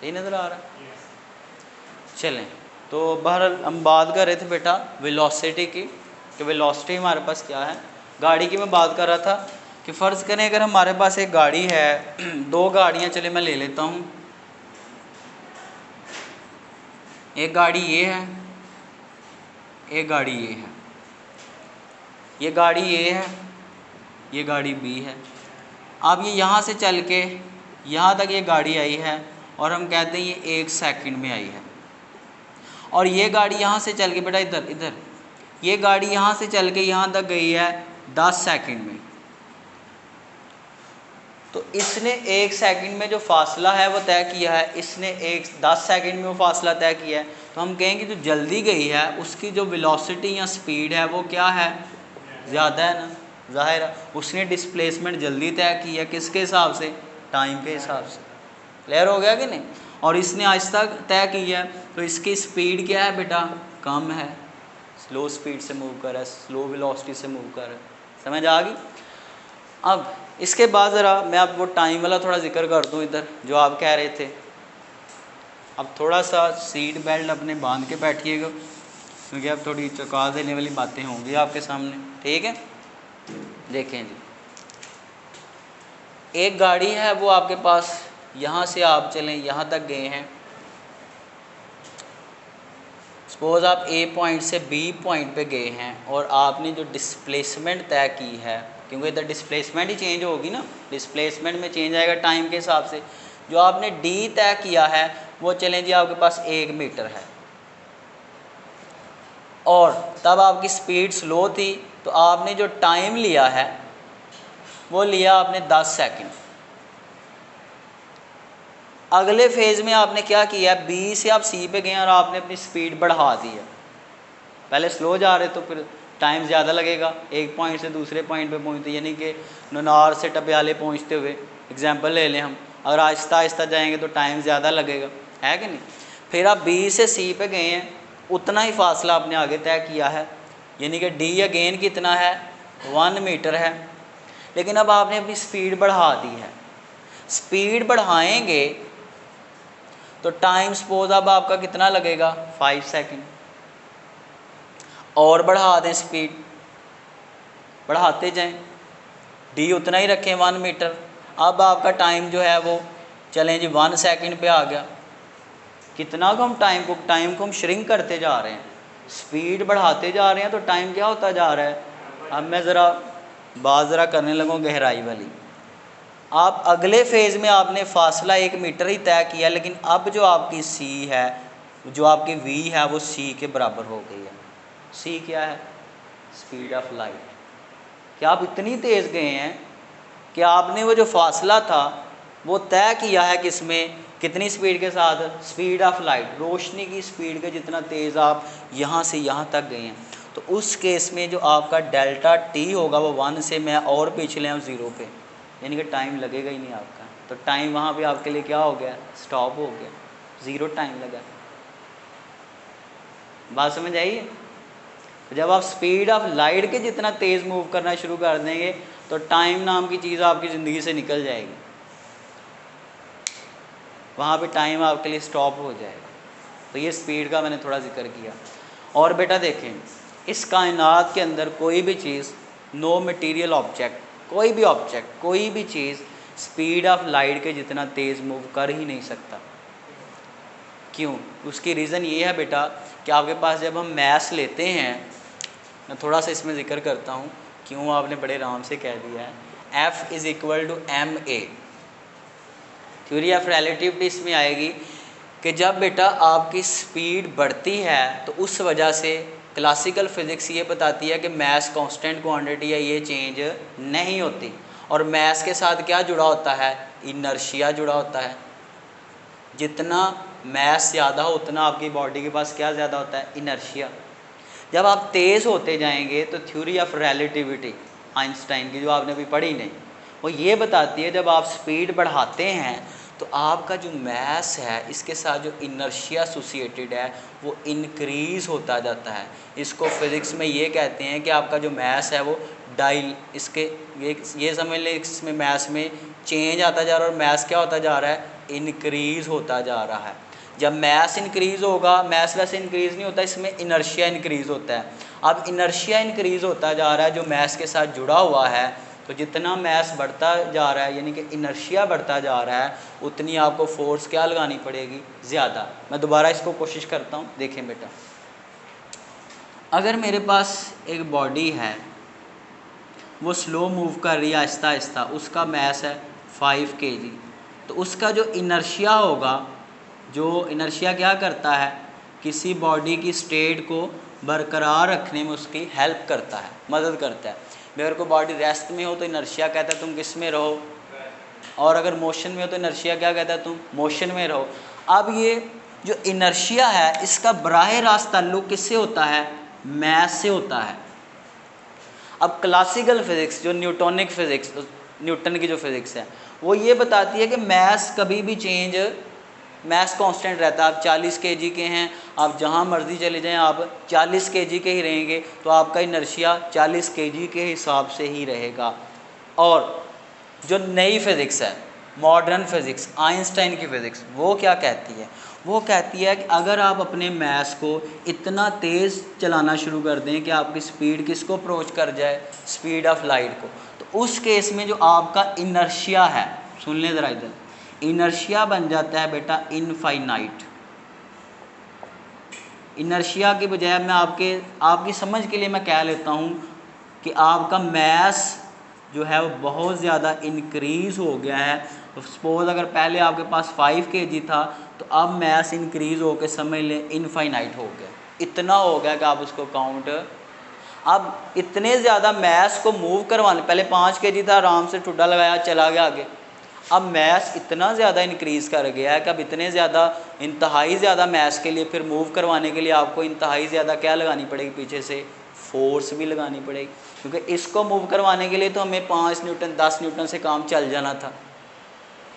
सही नज़र आ रहा है? चलें, तो बहरहाल हम बात कर रहे थे बेटा वेलोसिटी की, कि वेलोसिटी हमारे पास क्या है। गाड़ी की मैं बात कर रहा था कि फ़र्ज़ करें अगर हमारे पास एक गाड़ी है, दो गाड़ियाँ, चले मैं ले लेता हूँ। एक गाड़ी ये है, एक गाड़ी ये है, ये गाड़ी ये है, ये गाड़ी बी है। अब ये यहाँ से चल के यहाँ तक ये गाड़ी आई है और हम कहते हैं ये 1 सेकंड में आई है। और ये गाड़ी यहाँ से चल के बेटा इधर इधर, ये गाड़ी यहाँ से चल के यहाँ तक गई है 10 सेकंड में। तो इसने 1 सेकंड में जो फासला है वो तय किया है, इसने 10 सेकंड में वो फासला तय किया है। तो हम कहेंगे जो जल्दी गई है उसकी जो वेलोसिटी या स्पीड है वो क्या है, ज़्यादा है ना, ज़ाहिर है। उसने डिस्प्लेसमेंट जल्दी तय की है, किसके हिसाब से, टाइम के हिसाब से। क्लियर हो गया कि नहीं? और इसने आहिस्ता तय की है, तो इसकी स्पीड क्या है बेटा, कम है, स्लो स्पीड से मूव कर रहा है, स्लो वेलोसिटी से मूव कर रहा है। समझ आ गई? अब इसके बाद ज़रा मैं अब वो टाइम वाला थोड़ा जिक्र कर दूँ इधर, जो आप कह रहे थे। अब थोड़ा सा सीट बेल्ट अपने बांध के बैठिएगा, क्योंकि अब थोड़ी चौंका देने वाली बातें होंगी आपके सामने, ठीक है? देखें जी, एक गाड़ी है वो आपके पास, यहाँ से आप चलें यहाँ तक गए हैं। सपोज़ आप ए पॉइंट से बी पॉइंट पे गए हैं और आपने जो डिस्प्लेसमेंट तय की है, क्योंकि इधर डिस्प्लेसमेंट ही चेंज होगी ना, डिस्प्लेसमेंट में चेंज आएगा टाइम के हिसाब से। जो आपने डी तय किया है वो चलें जी आपके पास 1 मीटर है, और तब आपकी स्पीड स्लो थी, तो आपने जो टाइम लिया है वो लिया आपने 10 सेकंड। अगले फेज़ में आपने क्या किया, बी से आप सी पे गए और आपने अपनी स्पीड बढ़ा दी है। पहले स्लो जा रहे तो फिर टाइम ज़्यादा लगेगा, एक पॉइंट से दूसरे पॉइंट पे पहुंचते, यानी कि ननार से टब्याले पहुंचते हुए एग्जांपल ले लें हम। अगर आहिस्ता आहिस्ता जाएंगे तो टाइम ज़्यादा लगेगा, है कि नहीं? फिर आप बी से सी पे गए हैं, उतना ही फासला आपने आगे तय किया है, यानी कि डी अगेन कितना है, 1 मीटर है। लेकिन अब आपने अपनी स्पीड बढ़ा दी है। स्पीड बढ़ाएंगे तो टाइम सपोज अब आपका कितना लगेगा, 5 सेकंड। और बढ़ा दें, स्पीड बढ़ाते जाएं, डी उतना ही रखें 1 मीटर। अब आपका टाइम जो है वो चलें जी 1 सेकंड पे आ गया। कितना को हम टाइम को हम श्रिंक करते जा रहे हैं, स्पीड बढ़ाते जा रहे हैं, तो टाइम क्या होता जा रहा है। अब मैं ज़रा बात करने लगूँ गहराई वाली। आप अगले फेज़ में आपने फासला 1 मीटर ही तय किया, लेकिन अब जो आपकी सी है, जो आपकी वी है, वो सी के बराबर हो गई है। सी क्या है, स्पीड ऑफ लाइट। क्या आप इतनी तेज़ गए हैं कि आपने वो जो फासला था वो तय किया है किसमें, कितनी स्पीड के साथ, स्पीड ऑफ लाइट, रोशनी की स्पीड के जितना तेज़ आप यहाँ से यहाँ तक गए हैं। तो उस केस में जो आपका डेल्टा टी होगा वो 1 से मैं और पिछले हम 0 पे, यानी कि टाइम लगेगा ही नहीं आपका। तो टाइम वहाँ पे आपके लिए क्या हो गया, स्टॉप हो गया, 0 टाइम लगा। बात समझ आई है? तो जब आप स्पीड ऑफ लाइट के जितना तेज़ मूव करना शुरू कर देंगे तो टाइम नाम की चीज़ आपकी ज़िंदगी से निकल जाएगी, वहाँ पे टाइम आपके लिए स्टॉप हो जाएगा। तो ये स्पीड का मैंने थोड़ा जिक्र किया। और बेटा देखें, इस कायनात के अंदर कोई भी चीज़, नो मटेरियल ऑब्जेक्ट, कोई भी ऑब्जेक्ट, कोई भी चीज़ स्पीड ऑफ लाइट के जितना तेज़ मूव कर ही नहीं सकता। क्यों? उसकी रीज़न ये है बेटा कि आपके पास जब हम मैथ्स लेते हैं, मैं थोड़ा सा इसमें ज़िक्र करता हूँ, क्यों आपने बड़े आराम से कह दिया है, F is equal to ma। Theory of relativity इसमें आएगी कि जब बेटा आपकी स्पीड बढ़ती है तो उस वजह से क्लासिकल फिज़िक्स ये बताती है कि मैथ कांस्टेंट क्वांटिटी है, ये चेंज नहीं होती। और मैथ के साथ क्या जुड़ा होता है, इनर्शिया जुड़ा होता है। जितना मैथ ज़्यादा हो उतना आपकी बॉडी के पास क्या ज़्यादा होता है, इनर्शिया। जब आप तेज़ होते जाएंगे तो थ्योरी ऑफ रिलेटिविटी आइंस्टाइन की, जो आपने अभी पढ़ी नहीं, वो ये बताती है जब आप स्पीड बढ़ाते हैं तो आपका जो मैस है इसके साथ जो इनर्शिया एसोसिएटेड है वो इंक्रीज़ होता जाता है। इसको फिज़िक्स में ये कहते हैं कि आपका जो मैस है वो इसके ये समझ लें, इसमें मैस में चेंज आता जा रहा है और मैस क्या होता जा रहा है, इंक्रीज़ होता जा रहा है। जब मैस इंक्रीज़ होगा, मैस वैसे इंक्रीज़ नहीं होता, इसमें इनर्शिया इंक्रीज़ होता है। अब इनर्शिया इंक्रीज़ होता जा रहा है जो मैस के साथ जुड़ा हुआ है, तो जितना मैस बढ़ता जा रहा है यानी कि इनर्शिया बढ़ता जा रहा है, उतनी आपको फोर्स क्या लगानी पड़ेगी, ज़्यादा। मैं दोबारा इसको कोशिश करता हूँ, देखें बेटा। अगर मेरे पास एक बॉडी है, वो स्लो मूव कर रही है आहिस्ता आहिस्ता, उसका मैस है 5 kg, तो उसका जो इनर्शिया होगा, जो इनर्शिया क्या करता है, किसी बॉडी की स्टेट को बरकरार रखने में उसकी हेल्प करता है, मदद करता है। अगर कोई बॉडी रेस्ट में हो तो इनर्शिया कहता है तुम किस में रहो, और अगर मोशन में हो तो इनर्शिया क्या कहता है, तुम मोशन में रहो। अब ये जो इनर्शिया है, इसका बराह रास्त ताल्लुक़ किससे होता है, मैस से होता है। अब क्लासिकल फिज़िक्स, जो न्यूटोनिक फ़िज़िक्स, न्यूटन की जो फ़िज़िक्स है, वो ये बताती है कि मैस कभी भी चेंज, मैस कांस्टेंट रहता है। आप 40 kg के हैं, आप जहाँ मर्ज़ी चले जाएं, आप 40 kg के ही रहेंगे, तो आपका इनर्शिया 40 kg के हिसाब से ही रहेगा। और जो नई फ़िज़िक्स है, मॉडर्न फ़िज़िक्स, आइंस्टाइन की फ़िज़िक्स, वो क्या कहती है, वो कहती है कि अगर आप अपने मैस को इतना तेज़ चलाना शुरू कर दें कि आपकी स्पीड किसको अप्रोच कर जाए, स्पीड ऑफ लाइट को, तो उस केस में जो आपका इनर्शिया है, सुन लें ज़रा इधर, इनर्शिया बन जाता है बेटा इनफाइनाइट। इनर्शिया की बजाय मैं आपकी समझ के लिए मैं कह लेता हूँ कि आपका मैस जो है वो बहुत ज़्यादा इंक्रीज़ हो गया है। तो सपोज़ अगर पहले आपके पास 5 kg था, तो अब मैस इंक्रीज़ होकर समझ लें इनफाइनाइट हो गया, इतना हो गया कि आप उसको काउंट। अब इतने ज़्यादा मैस को मूव करवाने, पहले 5 kg था, आराम से ठुड्डा लगाया चला गया आगे, अब मैस इतना ज़्यादा इंक्रीज़ कर गया है कि अब इतने ज़्यादा, इंतहाई ज़्यादा मैस के लिए फिर मूव करवाने के लिए आपको इंतहाई ज़्यादा क्या लगानी पड़ेगी, पीछे से फोर्स भी लगानी पड़ेगी, क्योंकि इसको मूव करवाने के लिए तो हमें 5 न्यूटन 10 न्यूटन से काम चल जाना था।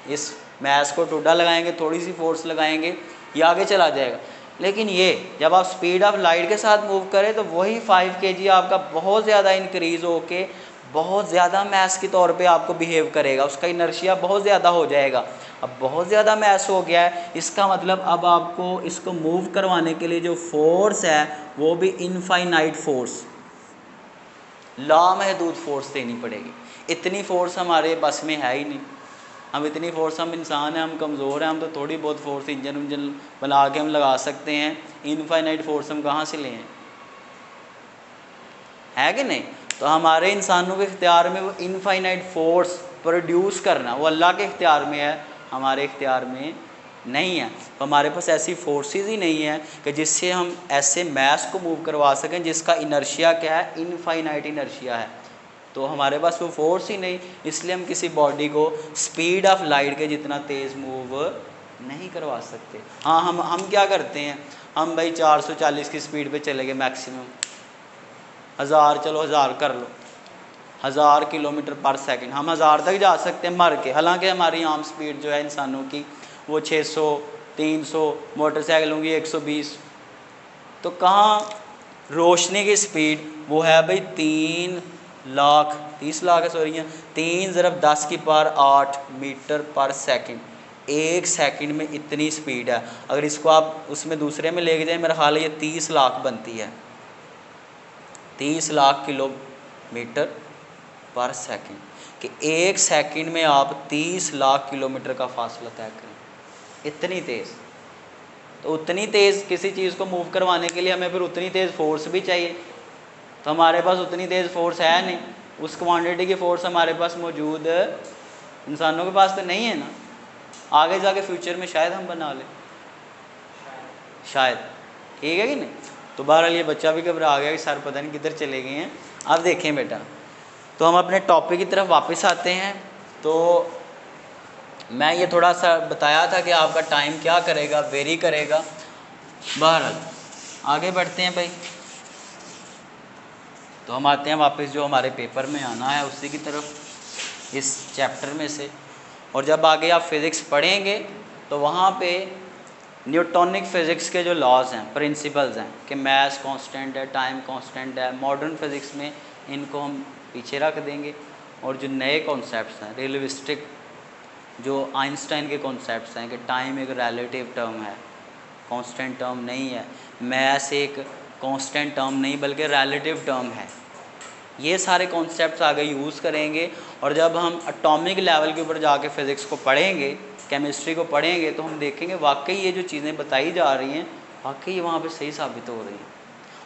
इस मैस को टुड्डा लगाएंगे, थोड़ी सी फोर्स लगाएंगे, ये आगे चला जाएगा। लेकिन ये जब आप स्पीड ऑफ लाइट के साथ मूव करें, तो वही 5 kg आपका बहुत ज़्यादा इंक्रीज़ होके बहुत ज़्यादा मैस के तौर पे आपको बिहेव करेगा, उसका इनर्शिया बहुत ज़्यादा हो जाएगा। अब बहुत ज़्यादा मैस हो गया है, इसका मतलब अब आपको इसको मूव करवाने के लिए जो फोर्स है वो भी इनफाइनाइट फोर्स, लामहदूद फोर्स देनी पड़ेगी। इतनी फोर्स हमारे बस में है ही नहीं, हम इतनी फोर्स, हम इंसान हैं, हम कमज़ोर हैं, हम तो थोड़ी बहुत फोर्स इंजन बना के हम लगा सकते हैं, इनफाइनाइट फोर्स हम कहाँ से लें, है कि नहीं। तो हमारे इंसानों के इख्तियार में वो इनफाइनाइट फोर्स प्रोड्यूस करना वो अल्लाह के इख्तियार में है, हमारे इख्तियार में नहीं है। तो हमारे पास ऐसी फोर्सेस ही नहीं है कि जिससे हम ऐसे मैस को मूव करवा सकें जिसका इनर्शिया क्या है, इनफाइनाइट इनर्शिया है। तो हमारे पास वो फोर्स ही नहीं, इसलिए हम किसी बॉडी को स्पीड ऑफ लाइट के जितना तेज़ मूव नहीं करवा सकते। हाँ, हम क्या करते हैं, हम भाई 440 की स्पीड पे चले गए मैक्सिमम, 1000, चलो 1000 कर लो, 1000 किलोमीटर पर सेकंड, हम 1000 तक जा सकते हैं मर के। हालांकि हमारी आम स्पीड जो है इंसानों की वो 600, 300, मोटरसाइकिलों की 120। तो कहाँ रोशनी की स्पीड वो है भाई 30 लाख है, सॉरी 3 × 10⁸ मीटर पर सेकंड। एक सेकंड में इतनी स्पीड है। अगर इसको आप उसमें दूसरे में लेके जाए, मेरा ख्याल है ये 30 लाख बनती है, 30 लाख किलोमीटर पर सेकंड, कि एक सेकंड में आप 30 लाख किलोमीटर का फासला तय करें, इतनी तेज़। तो उतनी तेज़ किसी चीज़ को मूव करवाने के लिए हमें फिर उतनी तेज़ फोर्स भी चाहिए, तो हमारे पास उतनी तेज़ फोर्स है नहीं, उस क्वांटिटी की फ़ोर्स हमारे पास मौजूद इंसानों के पास तो नहीं है ना। आगे जाके फ्यूचर में शायद हम बना लें, शायद, ठीक है कि नहीं। तो बहरहाल ये बच्चा भी घबरा गया कि सर पता नहीं किधर चले गए हैं। अब देखें बेटा, तो हम अपने टॉपिक की तरफ वापस आते हैं। तो मैं ये थोड़ा सा बताया था कि आपका टाइम क्या करेगा, वेरी करेगा। बहरहाल आगे बढ़ते हैं भाई। तो हम आते हैं वापस जो हमारे पेपर में आना है उसी की तरफ, इस चैप्टर में से। और जब आगे आप फिज़िक्स पढ़ेंगे तो वहाँ पे न्यूटोनिक फ़िज़िक्स के जो लॉज हैं, प्रिंसिपल्स हैं कि मैस कांस्टेंट है, टाइम कांस्टेंट है, मॉडर्न फिज़िक्स में इनको हम पीछे रख देंगे। और जो नए कॉन्सेप्ट्स हैं, रियलिस्टिक जो आइंस्टाइन के कॉन्सेप्ट्स हैं कि टाइम एक रिलेटिव टर्म है, कांस्टेंट टर्म नहीं है, मैथ एक कांस्टेंट टर्म नहीं बल्कि रिलेटिव टर्म है। ये सारे कॉन्सेप्ट्स आगे यूज़ करेंगे और जब हम एटॉमिक लेवल के ऊपर जाके फ़िज़िक्स को पढ़ेंगे, केमिस्ट्री को पढ़ेंगे, तो हम देखेंगे वाकई ये जो चीज़ें बताई जा रही हैं वाकई ये वहाँ पे सही साबित हो रही हैं।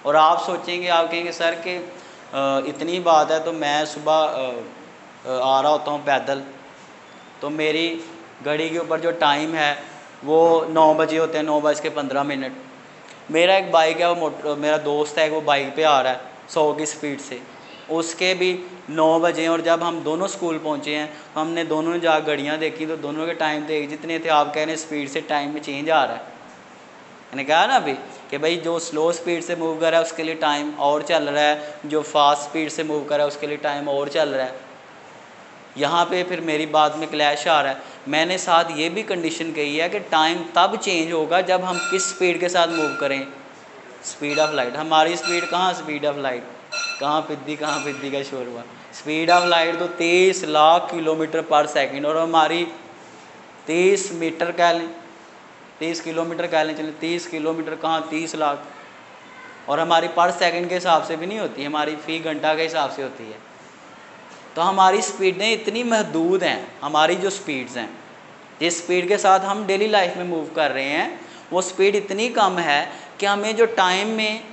और आप सोचेंगे, आप कहेंगे सर कि इतनी बात है तो मैं सुबह आ रहा होता हूँ पैदल, तो मेरी घड़ी के ऊपर जो टाइम है वो 9 बजे होते हैं, 9:15। मेरा एक बाइक है, वो मेरा दोस्त है, वो बाइक पे आ रहा है 100 की स्पीड से, उसके भी 9 बजे। और जब हम दोनों स्कूल पहुँचे हैं तो हमने दोनों ने जाकर घड़ियाँ देखी तो दोनों के टाइम तो एक जितने थे। आप कह रहे हैं स्पीड से टाइम में चेंज आ रहा है। मैंने कहा ना अभी कि भाई जो स्लो स्पीड से मूव कर रहा है उसके लिए टाइम और चल रहा है, जो फास्ट स्पीड से मूव कर रहा है उसके लिए टाइम और चल रहा है। यहाँ पे फिर मेरी बात में क्लैश आ रहा है। मैंने साथ ये भी कंडीशन कही है कि टाइम तब चेंज होगा जब हम किस स्पीड के साथ मूव करें, स्पीड ऑफ लाइट। हमारी स्पीड कहाँ स्पीड ऑफ लाइट, कहाँ पिद्दी का शोर हुआ। स्पीड ऑफ लाइट तो 23 लाख किलोमीटर पर सेकंड, और हमारी 30 मीटर कह लें, 30 किलोमीटर कह लें, चलें 30 किलोमीटर कहाँ 30 लाख। और हमारी पर सेकंड के हिसाब से भी नहीं होती, हमारी फ़ी घंटा के हिसाब से होती है। तो हमारी स्पीडें इतनी महदूद हैं, हमारी जो स्पीड्स हैं, जिस स्पीड के साथ हम डेली लाइफ में मूव कर रहे हैं वो स्पीड इतनी कम है कि हमें जो टाइम में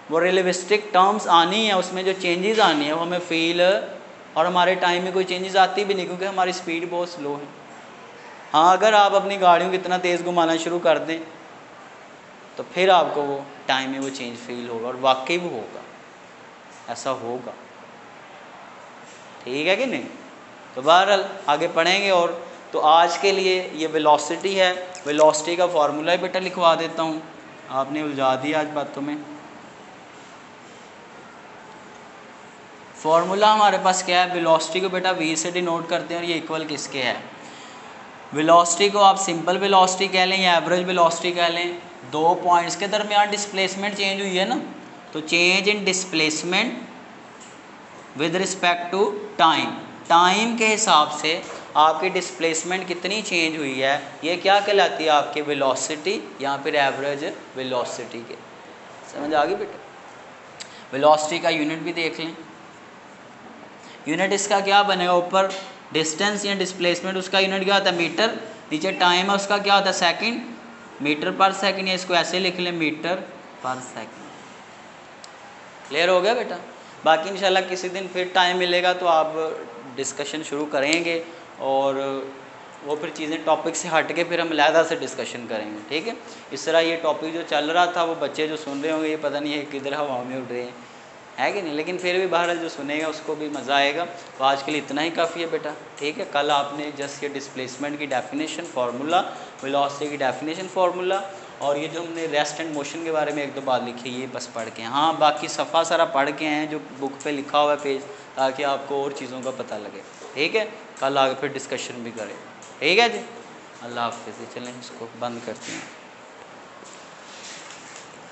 वो रियलिस्टिक टर्म्स आनी है, उसमें जो चेंजेस आनी है वो हमें फील, और हमारे टाइम में कोई चेंजेस आती भी नहीं क्योंकि हमारी स्पीड बहुत स्लो है। हाँ, अगर आप अपनी गाड़ियों को इतना तेज़ घुमाना शुरू कर दें तो फिर आपको वो टाइम में वो चेंज फील होगा, और वाकई वो होगा, ऐसा होगा। ठीक है कि नहीं? तो बहरहाल आगे पढ़ेंगे। और तो आज के लिए ये वेलोसिटी है, वेलोसिटी का फार्मूला ही बेटा लिखवा देता हूँ, आपने उलझा दिया आज बातों में। फार्मूला हमारे पास क्या है, वेलोसिटी को बेटा v से डिनोट करते हैं, और ये इक्वल किसके है। वेलोसिटी को आप सिंपल वेलोसिटी कह लें या एवरेज वेलोसिटी कह लें। दो पॉइंट्स के दरमियान डिस्प्लेसमेंट चेंज हुई है ना, तो change in displacement with respect to time, time के हिसाब से आपकी डिस्प्लेसमेंट कितनी चेंज हुई है, ये क्या कहलाती है आपकी वेलोसिटी या फिर एवरेज वेलोसिटी के। समझ आ गई बेटा? वेलोसिटी का यूनिट भी देख लें। यूनिट इसका क्या बनेगा, ऊपर डिस्टेंस या डिस्प्लेसमेंट, उसका यूनिट क्या होता है मीटर, नीचे टाइम है उसका क्या होता है सेकंड, मीटर पर सेकंड, या इसको ऐसे लिख लें मीटर पर सेकंड। क्लियर हो गया बेटा? बाकी इंशाल्लाह किसी दिन फिर टाइम मिलेगा तो आप डिस्कशन शुरू करेंगे, और वो फिर चीज़ें टॉपिक से हट के फिर हम अलहदा से डिस्कशन करेंगे। ठीक है? इस तरह ये टॉपिक जो चल रहा था वो बच्चे जो सुन रहे होंगे ये पता नहीं है किधर हवा में उड़ रहे हैं, है कि नहीं, लेकिन फिर भी बहरहाल जो सुनेगा उसको भी मज़ा आएगा। तो आज के लिए इतना ही काफ़ी है बेटा। ठीक है? कल आपने जस्ट ये डिस्प्लेसमेंट की डेफिनेशन फार्मूला, वेलोसिटी की डेफिनेशन फार्मूला, और ये जो हमने रेस्ट एंड मोशन के बारे में एक दो बात लिखी है ये बस पढ़ के, हाँ बाकी सफ़ा सारा पढ़ के हैं जो बुक पे लिखा हुआ है पेज, ताकि आपको और चीज़ों का पता लगे। ठीक है? कल आगे फिर डिस्कशन भी करें। ठीक है जी? अल्लाह हाफ़िज़। चलें इसको बंद करते हैं।